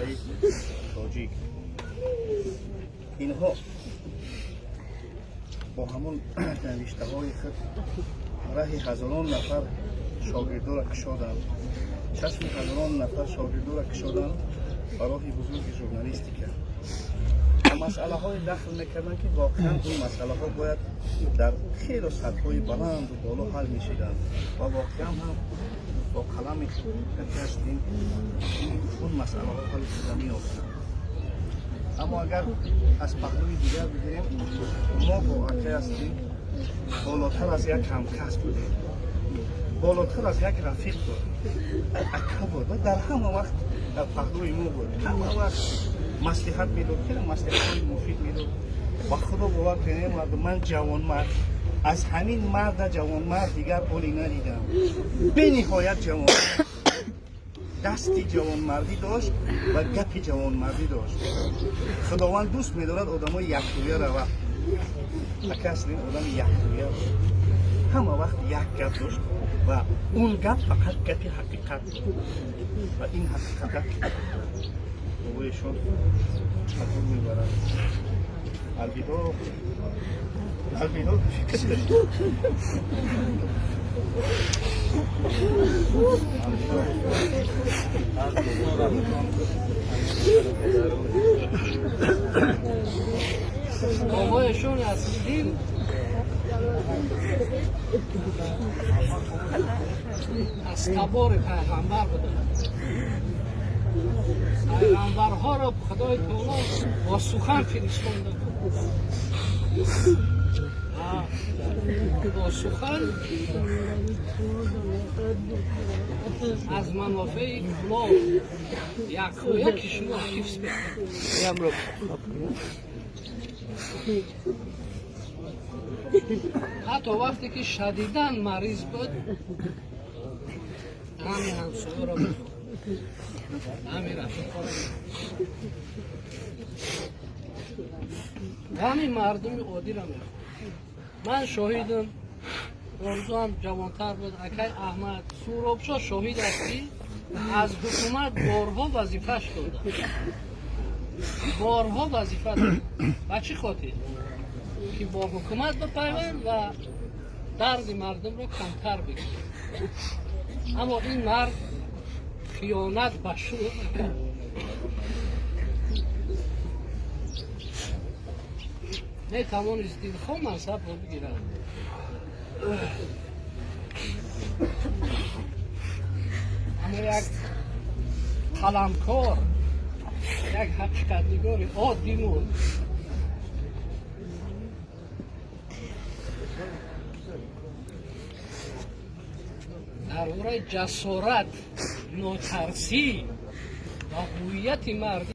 های تاجیک اینها با همون نوشته های خود راه هزاران نفر شاگردان را کشادند، چشم هزاران نفر شاگردان را کشادند به راه بزرگ ژورنالیستیک. مسئله های دخل میکردن که واقعا اون مسئله ها باید در خیلی سطح های بلند و بالا حل میشدن و واقعا هم با کلام کشتیم اون مسئله ها حل شده میافتند. اما اگر از پهلوی دیگر بگیریم، ما با اکه هستیم بالاتر از یک همکس بودیم، بالاتر از یک رفیق بود، اکه بود و در همه وقت در پهلوی ما بود، همه وقت مصلحت میداد، خیلی مصلحت مفید میداد. با خدا باور کنید من جوان مرد از همین مرد جوان مرد دیگر اولی ندیدم. به نهایت جوان دستی جوان مردی داشت و گپی جوان مردی داشت. خداوند دوست می‌دارد آدمای یکرویه رود. اکثر آدم یکرویه همه وقت یک گپ داشت و اون گپ فقط گپی حقیقت بود و این حقیقت بابایشون حضور می‌برد. الویدا الویدا بابایشون از دین از تبار پیغمبر بودن. پیغمبرها را خدای تعالی با سخن فرستانده بود. با سخن از منافع کلا یک و یک شما حفظ بکنید. حتی وقتی که شدیداً مریض بود همین همسایه را بود، همین رفیقا را همین مردم عادی را میخواد. من شاهیدم، روزو هم جوانتر بود، اکی احمد سورابشا شاهید هستی از حکومت بارها وظیفهش دادن، بارها وظیفه دادن. و چی خاطر؟ که با حکومت بپیوند و درد مردم را کمتر بگیرد. اما این مرد خیانت به شعب نکرد. نتوانست دلخواه منصب را بگیرد. اما یک قلمکار، یک حقیقت‌نگار عادی بود. درباره جسارت، ناترسی و هویت مردی